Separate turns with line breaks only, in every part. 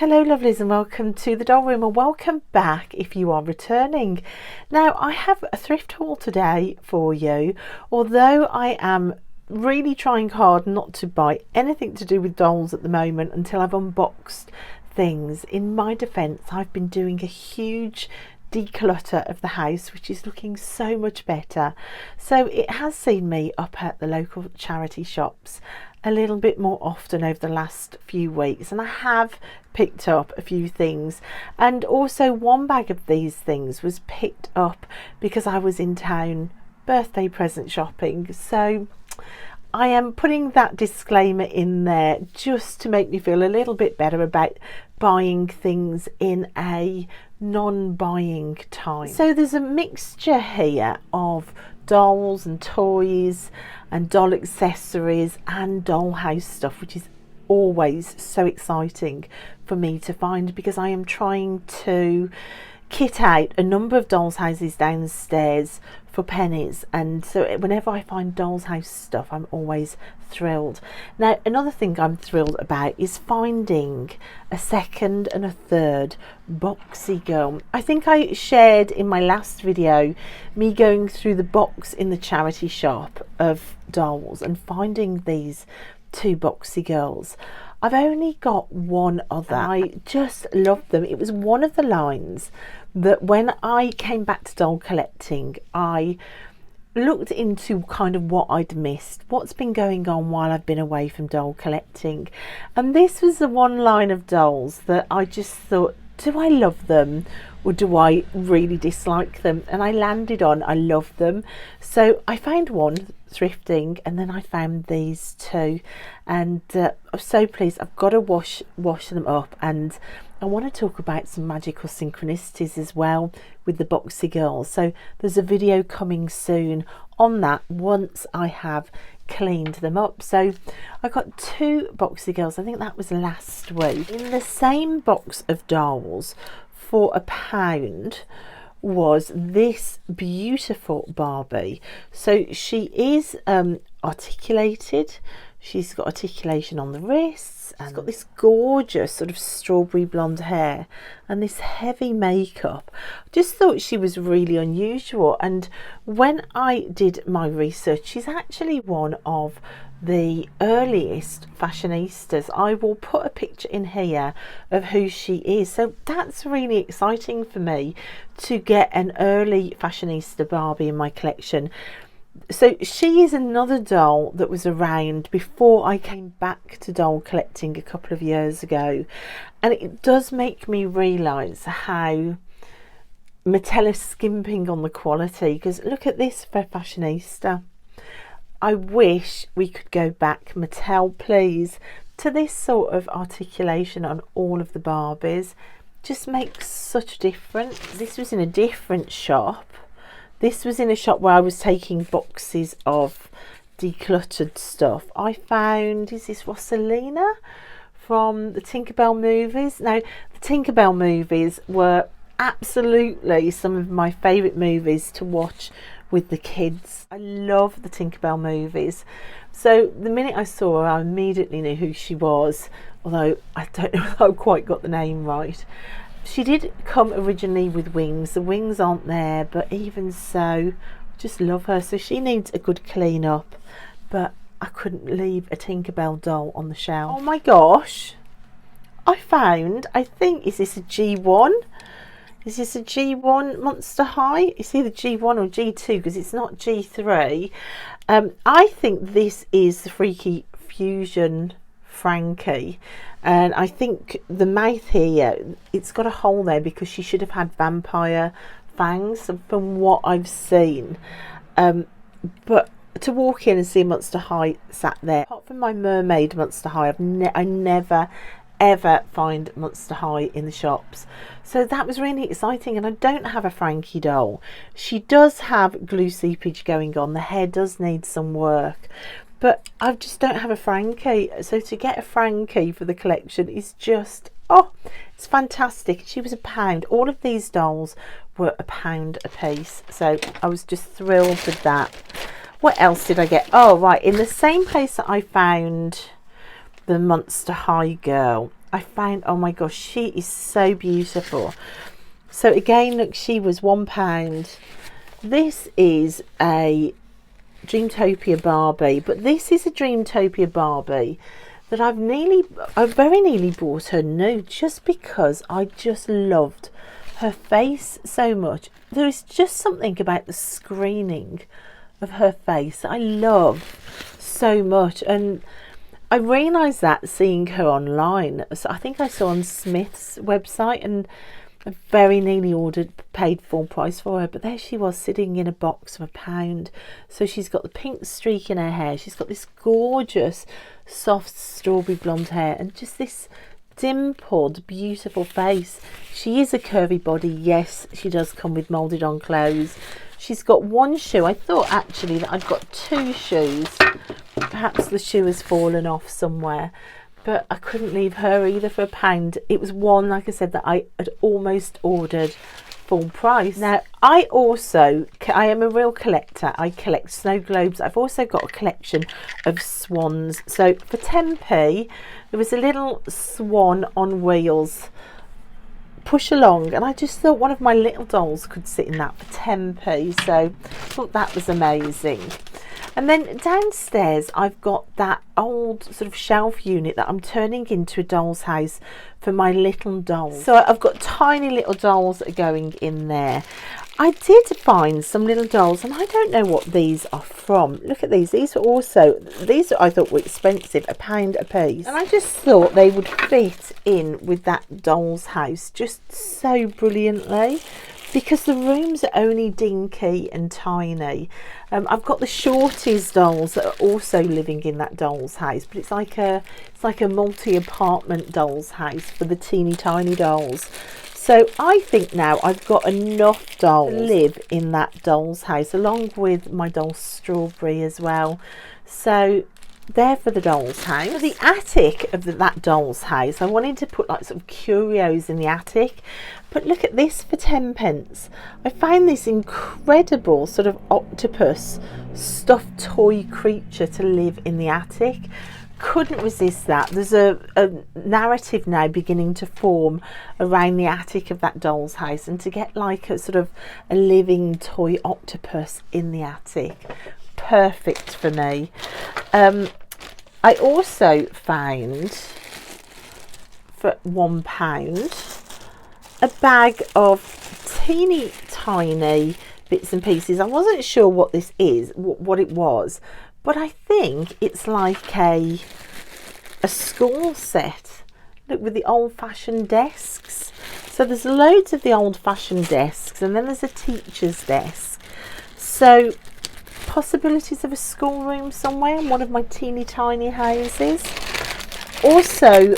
Hello lovelies, and welcome to the doll room, and welcome back if you are returning. Now I have a thrift haul today for you, although I am really trying hard not to buy anything to do with dolls at the moment until I've unboxed things. In my defence, I've been doing a huge declutter of the house, which is looking so much better, so it has seen me up at the local charity shops a little bit more often over the last few weeks, and I have picked up a few things, and also one bag of these things was picked up because I was in town birthday present shopping. So I am putting that disclaimer in there just to make me feel a little bit better about buying things in a non-buying time. So there's a mixture here of dolls and toys and doll accessories and dollhouse stuff, which is always so exciting for me to find because I am trying to kit out a number of dolls houses downstairs for pennies, and so whenever I find dolls house stuff I'm always thrilled. Now another thing I'm thrilled about is finding a second and a third boxy girl. I think I shared in my last video me going through the box in the charity shop of dolls and finding these two boxy girls. I've only got one other. I just love them. It was one of the lines that when I came back to doll collecting, I looked into kind of what I'd missed, what's been going on while I've been away from doll collecting, and this was the one line of dolls that I just thought, do I love them or do I really dislike them? And I landed on I love them. So I found one thrifting, and then I found these two, and I'm so pleased. I've got to wash them up, and I want to talk about some magical synchronicities as well with the boxy girls. So there's a video coming soon on that once I have cleaned them up. So I got two boxy girls, I think that was last week. In the same box of dolls for £1 was this beautiful Barbie. So she is articulated. She's got articulation on the wrists, and she's got this gorgeous sort of strawberry blonde hair and this heavy makeup. Just thought she was really unusual, and when I did my research, she's actually one of the earliest fashionistas. I will put a picture in here of who she is, so that's really exciting for me to get an early fashionista Barbie in my collection. So she is another doll that was around before I came back to doll collecting a couple of years ago, and it does make me realise how Mattel is skimping on the quality, because look at this for fashionista. I wish we could go back, Mattel please, to this sort of articulation on all of the Barbies. Just makes such a difference. This was in a different shop. This was in a shop where I was taking boxes of decluttered stuff. I found, is this Rosalina from the Tinkerbell movies? Now, the Tinkerbell movies were absolutely some of my favourite movies to watch with the kids. I love the Tinkerbell movies. So the minute I saw her, I immediately knew who she was, although I don't know if I quite got the name right. She did come originally with wings. The wings aren't there, but even so, just love her. So she needs a good clean up, but I couldn't leave a Tinkerbell doll on the shelf. Oh my gosh, I found, I think, is this a G1? Is this a G1 Monster High? It's either G1 or G2 because it's not G3. I think this is the Freaky Fusion Frankie, and I think the mouth here, it's got a hole there because she should have had vampire fangs from what I've seen, but to walk in and see Monster High sat there, apart from my mermaid Monster High, I never ever find Monster High in the shops, so that was really exciting. And I don't have a Frankie doll. She does have glue seepage going on, the hair does need some work, but I just don't have a Frankie. So to get a Frankie for the collection is just, oh, it's fantastic. She was £1. All of these dolls were £1 a piece, so I was just thrilled with that. What else did I get? Oh right, in the same place that I found the Monster High girl, I found, oh my gosh, she is so beautiful. So again, look, she was £1. This is a Dreamtopia Barbie, but this is a Dreamtopia Barbie that I very nearly bought her new, just because I just loved her face so much. There is just something about the screening of her face that I love so much, and I realised that seeing her online. So I think I saw on Smith's website, and I very nearly paid full price for her, but there she was sitting in a box of £1. So she's got the pink streak in her hair, she's got this gorgeous soft strawberry blonde hair, and just this dimpled beautiful face. She is a curvy body, yes, she does come with moulded on clothes. She's got one shoe. I thought actually that I'd got two shoes, perhaps the shoe has fallen off somewhere, but I couldn't leave her either for £1. It was one, like I said, that I had almost ordered full price. Now, I am a real collector. I collect snow globes. I've also got a collection of swans. So for 10p, there was a little swan on wheels, push along, and I just thought one of my little dolls could sit in that for 10p. So I thought that was amazing. And then downstairs I've got that old sort of shelf unit that I'm turning into a doll's house for my little dolls. So I've got tiny little dolls that are going in there. I did find some little dolls, and I don't know what these are from. Look at these. These I thought were expensive, £1 a piece. And I just thought they would fit in with that doll's house just so brilliantly, because the rooms are only dinky and tiny. I've got the Shorties dolls that are also living in that doll's house, but it's like a multi-apartment doll's house for the teeny tiny dolls. So I think now I've got enough dolls to live in that doll's house, along with my doll Strawberry as well. So there for the doll's house. For the attic of that doll's house, I wanted to put like sort of curios in the attic, but look at this for 10p. I found this incredible sort of octopus stuffed toy creature to live in the attic. Couldn't resist that. There's a narrative now beginning to form around the attic of that doll's house, and to get like a sort of a living toy octopus in the attic, perfect for me. I also found for £1 a bag of teeny tiny bits and pieces. I wasn't sure what this is, what it was, but I think it's like a school set. Look, with the old-fashioned desks. So there's loads of the old-fashioned desks, and then there's a teacher's desk. So possibilities of a schoolroom somewhere in one of my teeny tiny houses. Also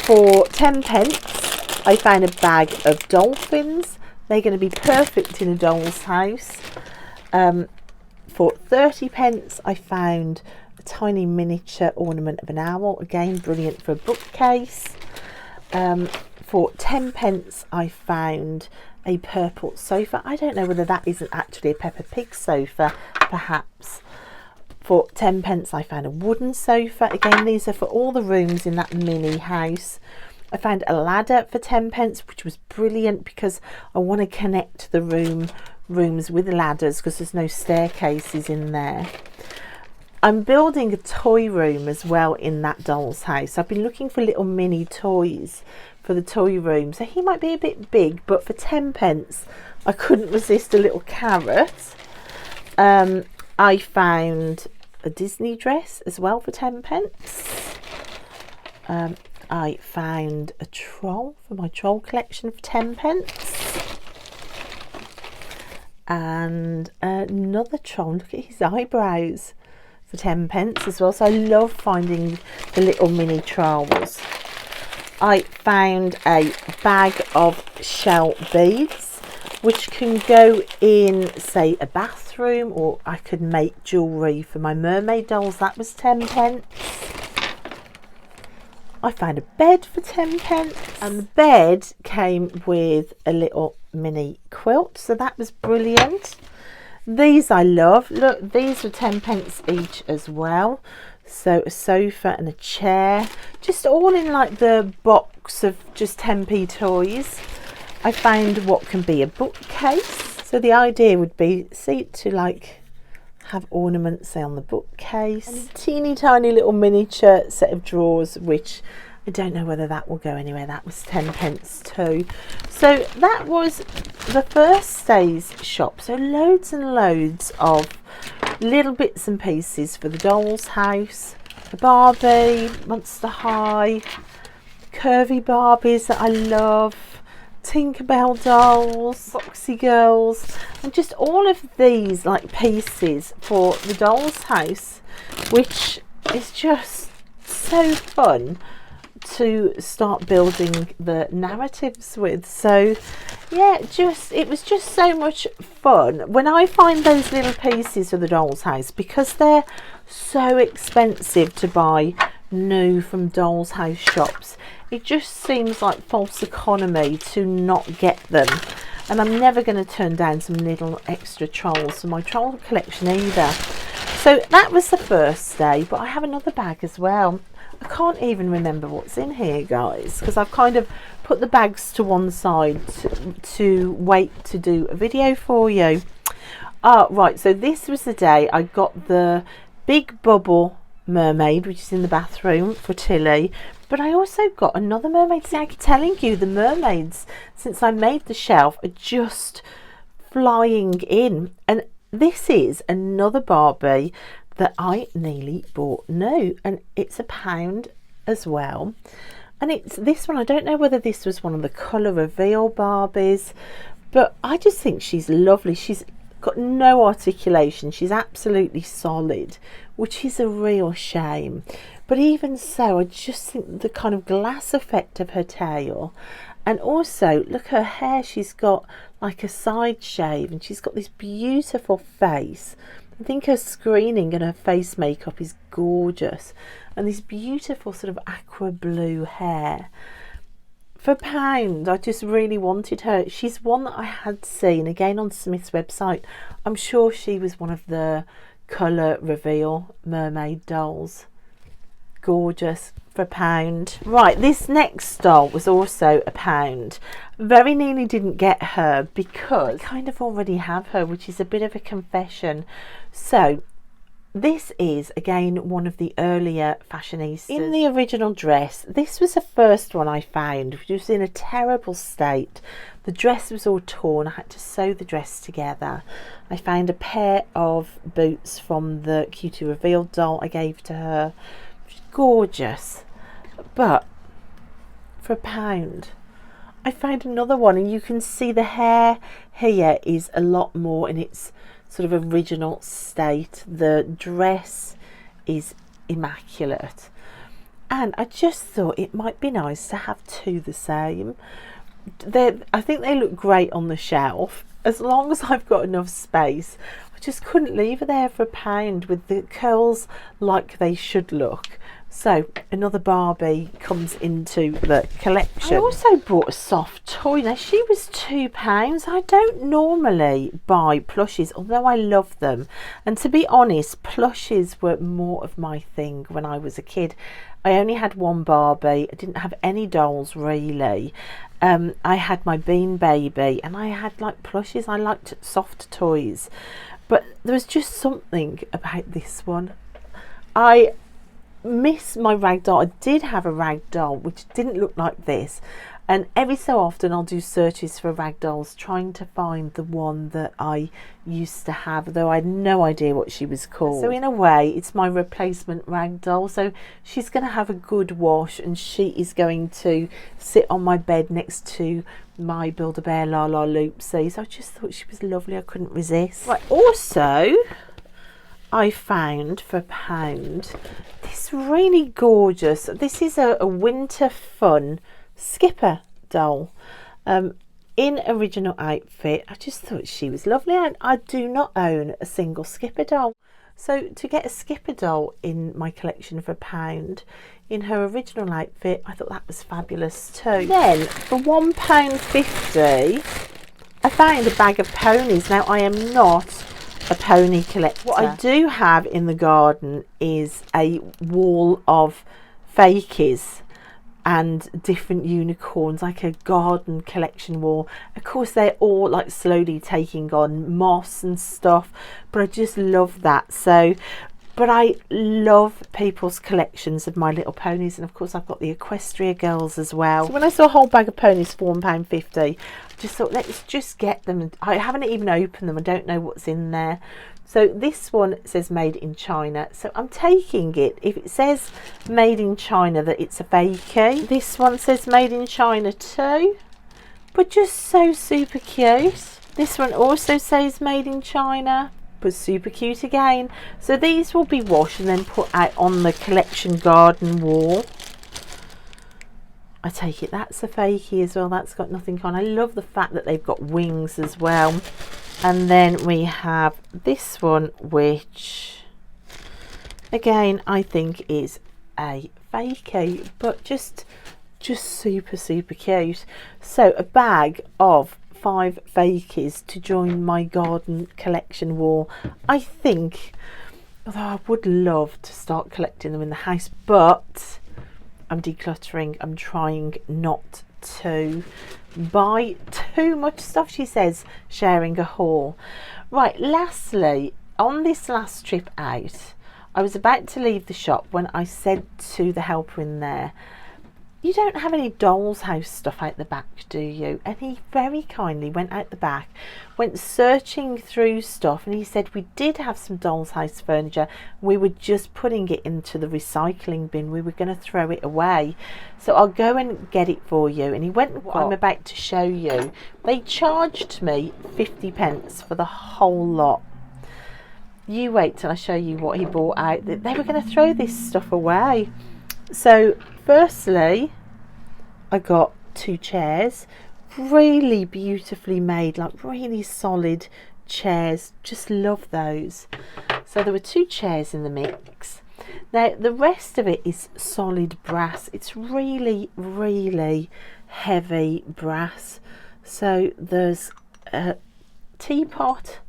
for 10p, I found a bag of dolphins. They're going to be perfect in a doll's house. For 30p, I found a tiny miniature ornament of an owl. Again, brilliant for a bookcase. For 10p, I found a purple sofa. I don't know whether that isn't actually a Peppa Pig sofa, perhaps. For 10p, I found a wooden sofa. Again, these are for all the rooms in that mini house. I found a ladder for 10p, which was brilliant because I want to connect the rooms with ladders, because there's no staircases in there. I'm building a toy room as well in that doll's house. I've been looking for little mini toys for the toy room, so he might be a bit big, but for 10p I couldn't resist a little carrot. I found a Disney dress as well for 10p. I found a troll for my troll collection for 10p. And another troll, look at his eyebrows, for 10p as well. So I love finding the little mini trolls. I found a bag of shell beads, which can go in, say, a bathroom, or I could make jewellery for my mermaid dolls. That was 10p. I found a bed for 10p, and the bed came with a little mini quilt, so that was brilliant. These I love. Look, these were 10p each as well. So a sofa and a chair, just all in like the box of just 10p toys. I found what can be a bookcase. So the idea would be, see, to like have ornaments, say, on the bookcase. And a teeny tiny little miniature set of drawers, which I don't know whether that will go anywhere. That was 10p too. So that was the first day's shop. So loads and loads of little bits and pieces for the doll's house, the Barbie, Monster High, curvy Barbies that I love, Tinkerbell dolls, Boxy girls, and just all of these like pieces for the doll's house, which is just so fun to start building the narratives with. So yeah, it was just so much fun when I find those little pieces for the doll's house, because they're so expensive to buy new from doll's house shops. It just seems like false economy to not get them, and I'm never going to turn down some little extra trolls for my troll collection either. So that was the first day, but I have another bag as well. I can't even remember what's in here, guys, because I've kind of put the bags to one side to wait to do a video for you. Right, so this was the day I got the big bubble mermaid, which is in the bathroom for Tilly, but I also got another mermaid. See, I keep telling you, the mermaids, since I made the shelf, are just flying in. And this is another Barbie that I nearly bought new, and it's £1 as well. And it's this one. I don't know whether this was one of the colour reveal Barbies, but I just think she's lovely. She's got no articulation. She's absolutely solid, which is a real shame. But even so, I just think the kind of glass effect of her tail, and also look, her hair, she's got like a side shave, and she's got this beautiful face. I think her screening and her face makeup is gorgeous, and this beautiful sort of aqua blue hair. For £1, I just really wanted her. She's one that I had seen again on Smith's website. I'm sure she was one of the colour reveal mermaid dolls. Gorgeous for £1. Right, this next doll was also £1. Very nearly didn't get her because I kind of already have her, which is a bit of a confession. So this is again one of the earlier fashionistas. In the original dress, this was the first one I found, which was in a terrible state. The dress was all torn. I had to sew the dress together. I found a pair of boots from the Q2 Reveal doll I gave to her. Gorgeous, but for £1 I found another one, and you can see the hair here is a lot more in its sort of original state. The dress is immaculate, and I just thought it might be nice to have two the same. I think they look great on the shelf as long as I've got enough space. I just couldn't leave her there for £1 with the curls like they should look. So another Barbie comes into the collection. I also bought a soft toy. Now she was £2. I don't normally buy plushies, although I love them. And to be honest, plushies were more of my thing when I was a kid. I only had one Barbie. I didn't have any dolls really. I had my Bean Baby, and I had like plushies. I liked soft toys, but there was just something about this one. I miss my rag doll. I did have a rag doll which didn't look like this, and every so often I'll do searches for rag dolls trying to find the one that I used to have, though I had no idea what she was called. So in a way it's my replacement rag doll. So she's going to have a good wash, and she is going to sit on my bed next to my Build-A-Bear La La Loopsy. So I just thought she was lovely. I couldn't resist. Right, also I found for £1 this really gorgeous, this is a winter fun Skipper doll in original outfit. I just thought she was lovely, and I do not own a single Skipper doll. So to get a Skipper doll in my collection for £1 in her original outfit, I thought that was fabulous too. Then for £1.50 I found a bag of ponies. Now I am not a pony collector. What I do have in the garden is a wall of fakies and different unicorns, like a garden collection wall. Of course they're all like slowly taking on moss and stuff, but I just love that. So but I love people's collections of My Little Ponies, and of course I've got the Equestria girls as well. So when I saw a whole bag of ponies for £1.50, I just thought, let's just get them. I haven't even opened them, I don't know what's in there. So this one says made in China, so I'm taking it. If it says made in China, that it's a fakie. This one says made in China too, but just so super cute. This one also says made in China, but super cute again. So these will be washed and then put out on the collection garden wall. I take it that's a fakie as well. That's got nothing on. I love the fact that they've got wings as well. And then we have this one, which again I think is a fakie, but just super cute. So a bag of 5 fakies to join my garden collection wall. I think, although I would love to start collecting them in the house, but I'm decluttering. I'm trying not to buy too much stuff, she says, sharing a haul. Right, lastly, on this last trip out, I was about to leave the shop when I said to the helper in there, you don't have any doll's house stuff out the back, do you? And he very kindly went out the back, went searching through stuff, and he said we did have some doll's house furniture. We were just putting it into the recycling bin. We were going to throw it away. So I'll go and get it for you. And he went and I'm about to show you. They charged me 50p for the whole lot. You wait till I show you what he bought out. They were going to throw this stuff away. So firstly, I got 2 chairs, really beautifully made, like really solid chairs. Just love those. So there were 2 chairs in the mix. Now the rest of it is solid brass. It's really heavy brass. So there's a teapot.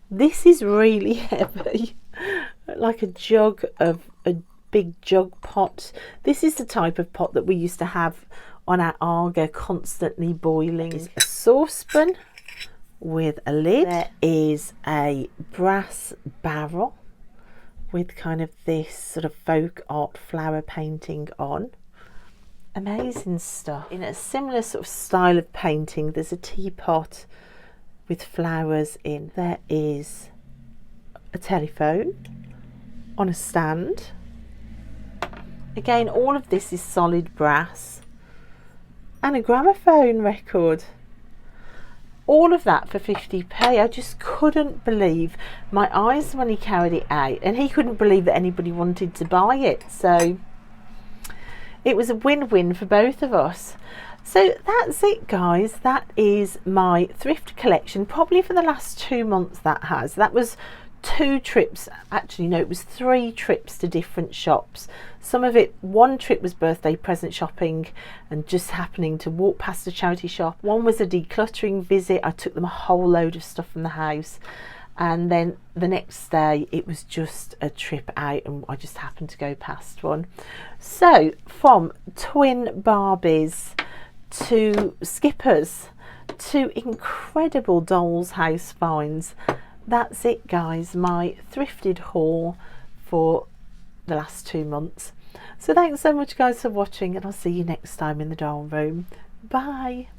This is really heavy, like a jug of a big jug pot. This is the type of pot that we used to have on our Arga, constantly boiling. It's a saucepan with a lid. There is a brass barrel with kind of this sort of folk art flower painting on. Amazing stuff. In a similar sort of style of painting, there's a teapot with flowers in. There is a telephone on a stand. Again, all of this is solid brass, and a gramophone record. All of that for 50p. I just couldn't believe my eyes when he carried it out, and he couldn't believe that anybody wanted to buy it. So it was a win-win for both of us. So that's it, guys. That is my thrift collection, probably for the last 2 months. That was 2 trips, actually no, it was 3 trips to different shops. Some of it, one trip was birthday present shopping and just happening to walk past a charity shop. One was a decluttering visit. I took them a whole load of stuff from the house, and then the next day it was just a trip out and I just happened to go past one. So from twin Barbies to skippers to incredible doll's house finds, that's it, guys, my thrifted haul for the last 2 months. So thanks so much, guys, for watching, and I'll see you next time in the doll room. Bye.